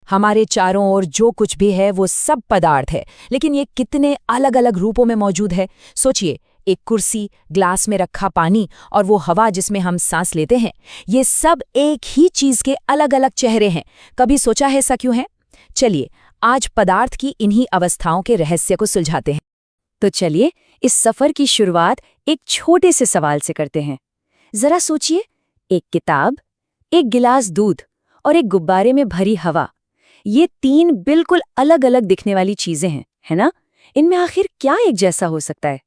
हमारे चारों ओर जो कुछ भी है वो सब पदार्थ है, लेकिन ये कितने अलग अलग रूपों में मौजूद है। सोचिए, एक कुर्सी, ग्लास में रखा पानी और वो हवा जिसमें हम सांस लेते हैं, ये सब एक ही चीज के अलग अलग चेहरे हैं। कभी सोचा है ऐसा क्यों है? चलिए आज पदार्थ की इन्हीं अवस्थाओं के रहस्य को सुलझाते हैं। तो चलिए इस सफर की शुरुआत एक छोटे से सवाल से करते हैं। जरा सोचिए, एक किताब, एक गिलास दूध और एक गुब्बारे में भरी हवा, ये तीन बिल्कुल अलग अलग दिखने वाली चीजें हैं, है ना? इनमें आखिर क्या एक जैसा हो सकता है?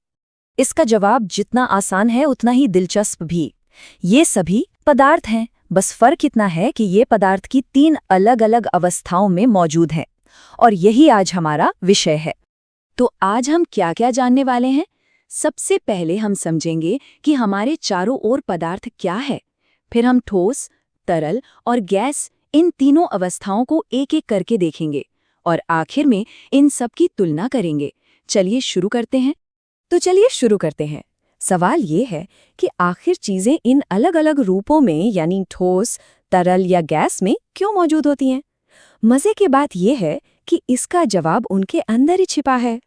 इसका जवाब जितना आसान है उतना ही दिलचस्प भी। ये सभी पदार्थ हैं, बस फर्क इतना है कि ये पदार्थ की तीन अलग अलग अवस्थाओं में मौजूद हैं। और यही आज हमारा विषय है। तो आज हम क्या क्या जानने वाले हैं? सबसे पहले हम समझेंगे कि हमारे चारों ओर पदार्थ क्या है। फिर हम ठोस, तरल और गैस, इन तीनों अवस्थाओं को एक एक करके देखेंगे और आखिर में इन सब की तुलना करेंगे। चलिए शुरू करते हैं। सवाल ये है कि आखिर चीजें इन अलग अलग रूपों में, यानी ठोस, तरल या गैस में क्यों मौजूद होती हैं? मजे की बात यह है कि इसका जवाब उनके अंदर ही छिपा है।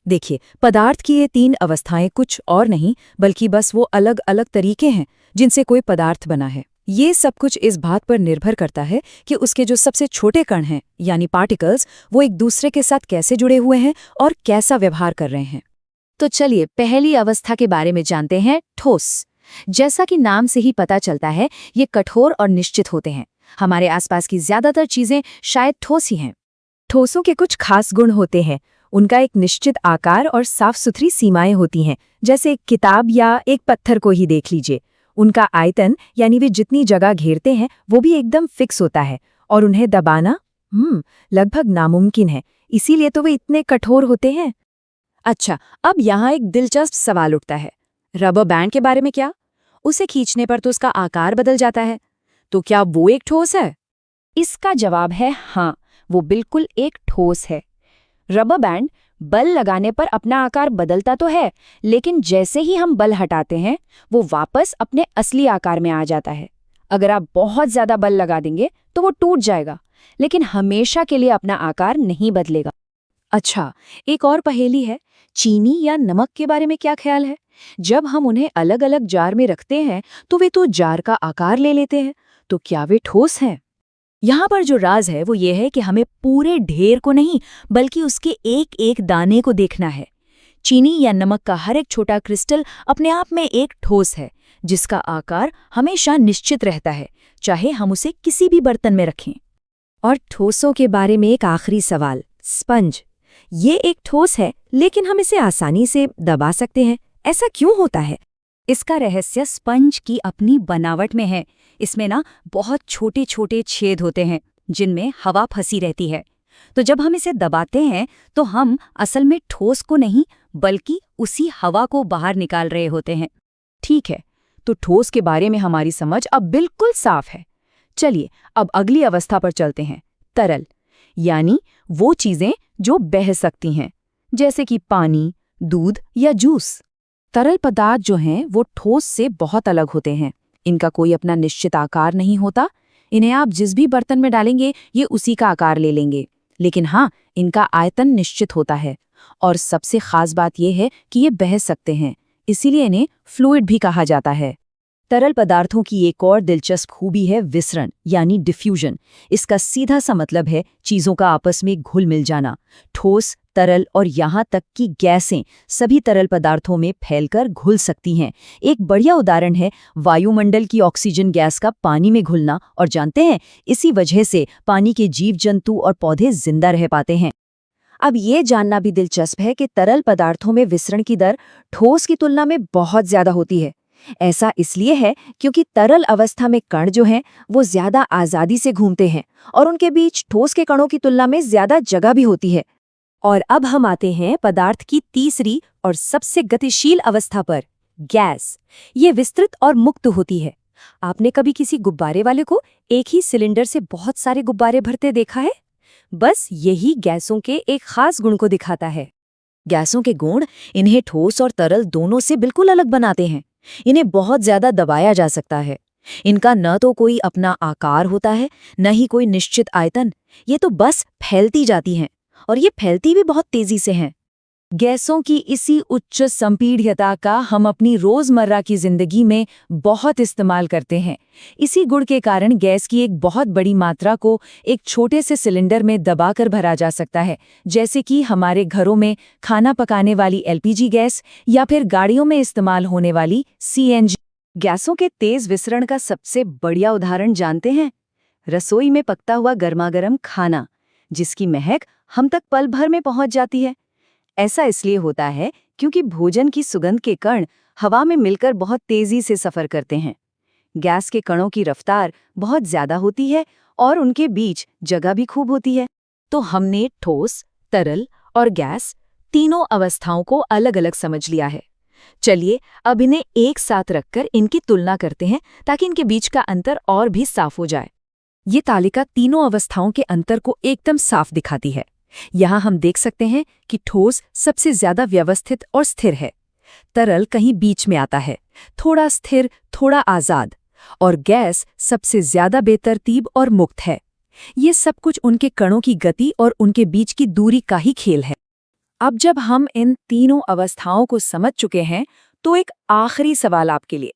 देखिए, पदार्थ की ये तीन अवस्थाएं कुछ और नहीं बल्कि बस वो अलग अलग तरीके हैं जिनसे कोई पदार्थ बना है। ये सब कुछ इस बात पर निर्भर करता है कि उसके जो सबसे छोटे कण हैं, यानी पार्टिकल्स, वो एक दूसरे के साथ कैसे जुड़े हुए हैं और कैसा व्यवहार कर रहे हैं। तो चलिए पहली अवस्था के बारे में जानते हैं, ठोस। जैसा कि नाम से ही पता चलता है, ये कठोर और निश्चित होते हैं। हमारे आसपास की ज्यादातर चीजें शायद ठोस ही हैं। ठोसों के कुछ खास गुण होते हैं। उनका एक निश्चित आकार और साफ सुथरी सीमाएं होती हैं। जैसे एक किताब या एक पत्थर को ही देख लीजिए। उनका आयतन, यानी वे जितनी जगह घेरते हैं, वो भी एकदम फिक्स होता है और उन्हें दबाना लगभग नामुमकिन है। इसीलिए तो वे इतने कठोर होते हैं। अच्छा, अब यहाँ एक दिलचस्प सवाल उठता है, रबर बैंड के बारे में क्या? उसे खींचने पर तो उसका आकार बदल जाता है, तो क्या वो एक ठोस है? इसका जवाब है हाँ, वो बिल्कुल एक ठोस है। रबर बैंड बल लगाने पर अपना आकार बदलता तो है, लेकिन जैसे ही हम बल हटाते हैं, वो वापस अपने असली आकार में आ जाता है। अगर आप बहुत ज्यादा बल लगा देंगे तो वो टूट जाएगा, लेकिन हमेशा के लिए अपना आकार नहीं बदलेगा। अच्छा, एक और पहेली है, चीनी या नमक के बारे में क्या ख्याल है? जब हम उन्हें अलग अलग जार में रखते हैं तो वे तो जार का आकार ले लेते हैं, तो क्या वे ठोस हैं? यहाँ पर जो राज है वो ये है कि हमें पूरे ढेर को नहीं बल्कि उसके एक एक दाने को देखना है। चीनी या नमक का हर एक छोटा क्रिस्टल अपने आप में एक ठोस है, जिसका आकार हमेशा निश्चित रहता है, चाहे हम उसे किसी भी बर्तन में रखें। और ठोसों के बारे में एक आखिरी सवाल, स्पंज। ये एक ठोस है, लेकिन हम इसे आसानी से दबा सकते हैं। ऐसा क्यों होता है? इसका रहस्य स्पंज की अपनी बनावट में है। इसमें ना बहुत छोटे छोटे छेद होते हैं जिनमें हवा फंसी रहती है। तो जब हम इसे दबाते हैं तो हम असल में ठोस को नहीं बल्कि उसी हवा को बाहर निकाल रहे होते हैं। ठीक है, तो ठोस के बारे में हमारी समझ अब बिल्कुल साफ है। चलिए अब अगली अवस्था पर चलते हैं, तरल, यानी वो चीजें जो बह सकती हैं, जैसे कि पानी, दूध या जूस। तरल पदार्थ जो हैं वो ठोस से बहुत अलग होते हैं। इनका कोई अपना निश्चित आकार नहीं होता। इन्हें आप जिस भी बर्तन में डालेंगे ये उसी का आकार ले लेंगे, लेकिन हाँ, इनका आयतन निश्चित होता है। और सबसे खास बात यह है कि ये बह सकते हैं, इसीलिए इन्हें फ्लूइड भी कहा जाता है। तरल पदार्थों की एक और दिलचस्प खूबी है विसरण, यानी डिफ्यूजन। इसका सीधा सा मतलब है चीजों का आपस में घुल मिल जाना। ठोस, तरल और यहाँ तक कि गैसें सभी तरल पदार्थों में फैलकर घुल सकती हैं। एक बढ़िया उदाहरण है वायुमंडल की ऑक्सीजन गैस का पानी में घुलना। और जानते हैं, इसी वजह से पानी के जीव जंतु और पौधे जिंदा रह पाते हैं। अब ये जानना भी दिलचस्प है कि तरल पदार्थों में विसरण की दर ठोस की तुलना में बहुत ज्यादा होती है। ऐसा इसलिए है क्योंकि तरल अवस्था में कण जो हैं वो ज्यादा आजादी से घूमते हैं और उनके बीच ठोस के कणों की तुलना में ज्यादा जगह भी होती है। और अब हम आते हैं पदार्थ की तीसरी और सबसे गतिशील अवस्था पर, गैस। ये विस्तृत और मुक्त होती है। आपने कभी किसी गुब्बारे वाले को एक ही सिलेंडर से बहुत सारे गुब्बारे भरते देखा है? बस यही गैसों के एक खास गुण को दिखाता है। गैसों के गुण इन्हें ठोस और तरल दोनों से बिल्कुल अलग बनाते हैं। इन्हें बहुत ज्यादा दबाया जा सकता है। इनका न तो कोई अपना आकार होता है, न ही कोई निश्चित आयतन। ये तो बस फैलती जाती हैं, और ये फैलती भी बहुत तेजी से हैं। गैसों की इसी उच्च संपीड्यता का हम अपनी रोजमर्रा की जिंदगी में बहुत इस्तेमाल करते हैं। इसी गुण के कारण गैस की एक बहुत बड़ी मात्रा को एक छोटे से सिलेंडर में दबाकर भरा जा सकता है, जैसे कि हमारे घरों में खाना पकाने वाली एलपीजी गैस या फिर गाड़ियों में इस्तेमाल होने वाली सीएनजी। गैसों के तेज विसरण का सबसे बढ़िया उदाहरण जानते हैं? रसोई में पकता हुआ गर्मागर्म खाना, जिसकी महक हम तक पल भर में पहुंच जाती है। ऐसा इसलिए होता है क्योंकि भोजन की सुगंध के कण हवा में मिलकर बहुत तेजी से सफर करते हैं। गैस के कणों की रफ्तार बहुत ज्यादा होती है और उनके बीच जगह भी खूब होती है। तो हमने ठोस, तरल और गैस तीनों अवस्थाओं को अलग-अलग समझ लिया है। चलिए अब इन्हें एक साथ रखकर इनकी तुलना करते हैं ताकि इनके बीच का अंतर और भी साफ हो जाए। ये तालिका तीनों अवस्थाओं के अंतर को एकदम साफ दिखाती है। यहाँ हम देख सकते हैं कि ठोस सबसे ज्यादा व्यवस्थित और स्थिर है, तरल कहीं बीच में आता है, थोड़ा स्थिर, थोड़ा आजाद, और गैस सबसे ज्यादा बेतरतीब और मुक्त है। ये सब कुछ उनके कणों की गति और उनके बीच की दूरी का ही खेल है। अब जब हम इन तीनों अवस्थाओं को समझ चुके हैं, तो एक आखिरी सवाल आपके लिए।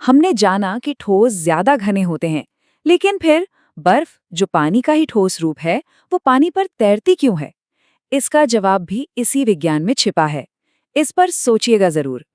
हमने जाना कि ठोस ज्यादा घने होते हैं, लेकिन फिर बर्फ, जो पानी का ही ठोस रूप है, वो पानी पर तैरती क्यों है? इसका जवाब भी इसी विज्ञान में छिपा है। इस पर सोचिएगा जरूर।